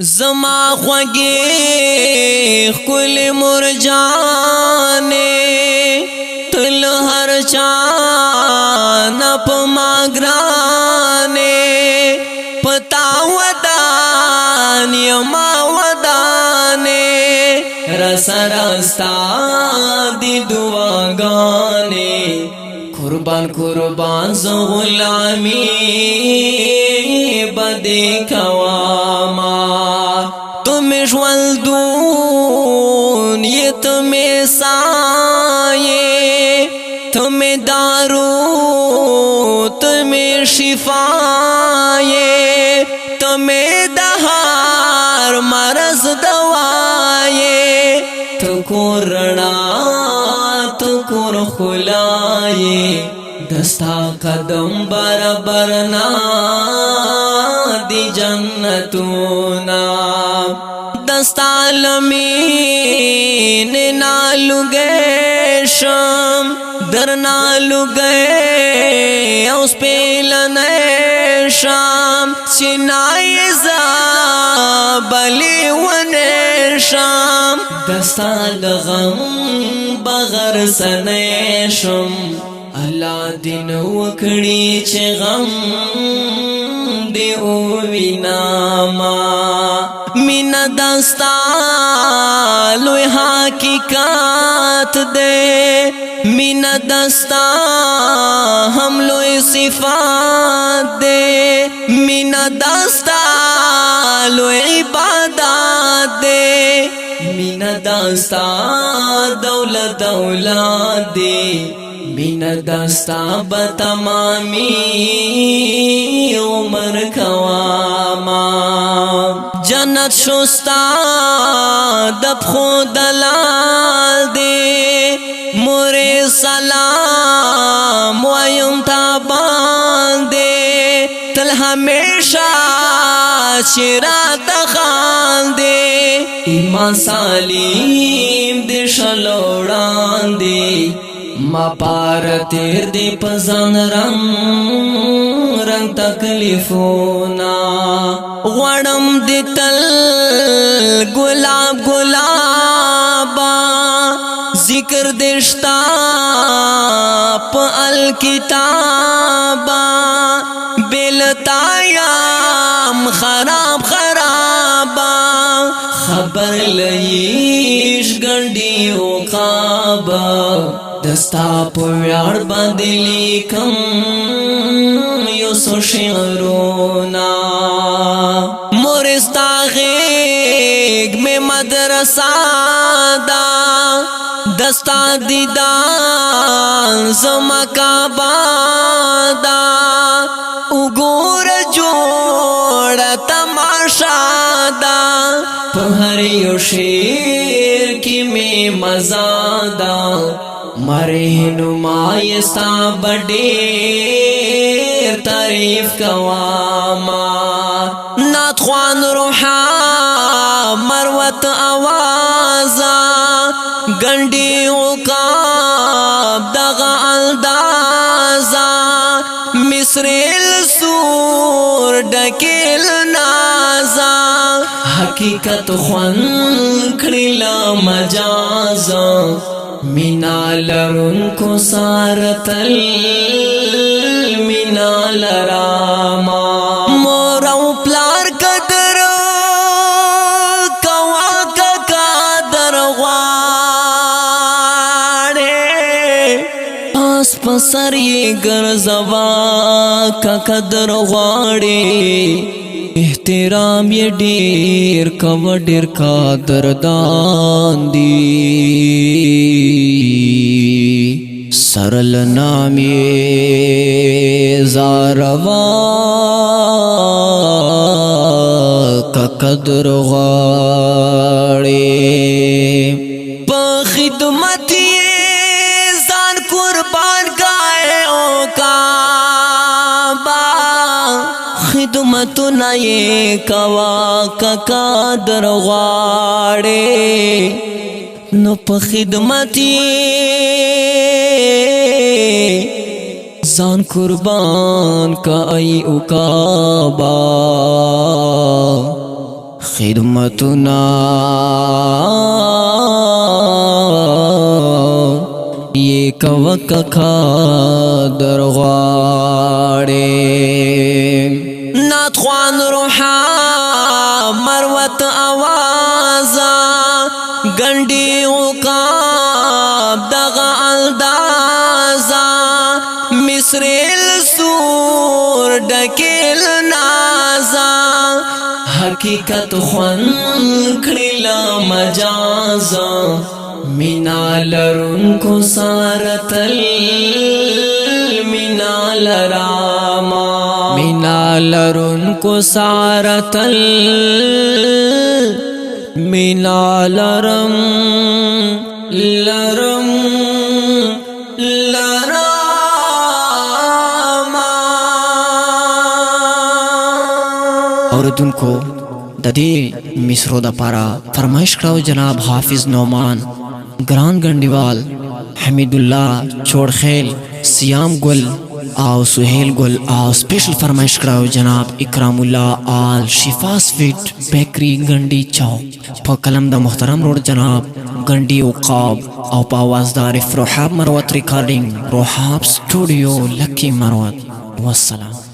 زما خوږې خپل مرجانې تل هر چا نه په ما ګرانې پتا ودان یما ودانې رسره ستا دی دعاګانې قربان قربان زه غلامي بدې کواما تمہیں ژوندون یہ تمہیں سایے تمہیں دارو تمہیں شفایے تمہیں دہار مرض دوائے تو کو رڑا تو کو خلائے دستا قدم برابرنا دی جنتونا دستا لمین نالو گئے شم در نالو گئے اوس پیلنے شام چنائی زابلی ونه شام دستا لغم بغر سنے شم اللہ دین وکڑی چه غم دی اوی ناما مینا دستا لوی حقیقات دے مینا دستا ہم لوی صفات دے مینا دستا لوی عبادات دے مینا دستا دولت دولت دے مینا دستا بتمامی عمر کواما جنت شستا دب خود دلال دے مورے سلام ویم تابان دے تل ہمیشہ شرات خان دے ایمان سالیم دے شلوڑان دے ما پار تیر دی پزان رنگ رنگ تکلیفونا غوڑم دی تل گلاب گلابا ذکر دشتا پا الکتابا بیلتایم خراب خرابا خبر لئیش گنڈی وقابا دستا پویار باندلی کم یوسو شعرونا مورستا غیگ میں مدرسہ دا دستا دیدان زمکا بادا اگور جوڑ تماشا دا پہریو شیر کی میں مزادا مرے نمائستا بڑیر تعریف کواما نات خوان روحا مروت آوازا گنڈی عقاب دغا اندازا مصریل سور ڈکیل نازا حقیقت خوان کھڑیلا مجازا مینا لرن کو سارتل مینا لراما مورو پلار قدر کوا کا قدر غاڑے پاس پسر یہ گرزوا کا قدر غاڑے احترام یہ ډیر کوا ډیر قدردان دی سرل نامی زاروا کا قدر غاڑے پا خدمتی زان قربان گائے او کعبہ خدمتو نئے کوا کا قدر غاڑے نو پا خدمتی زان قربان کا ای اکابا خدمتنا یہ کوکا درغاڑے نات خوان روحا مروت آوازا گنڈی عقاب دغا اندازا مصر السور ڈکیل نازا حقیقت خوان کڑیلا مجازا مینا لرن کو سارتل مینا لراما مینا لرن کو سارتل مینا لرم لرم لراما اوردن کو ددی مصرو دا پارا فرمائش کراو جناب حافظ نعمان گران گنڈیوال حمید اللہ چوڑخیل سیام گل آو سہیل گل آو سپیشل فرمائش کراو جناب اکرام اللہ آل شفا سویٹ بیکری گنڈی چوک پا کلم دا محترم روڈ جناب گنڈی عقاب او پا آوازدار روحاب مروت ریکارڈنگ روحاب سٹوڈیو لکی مروت والسلام.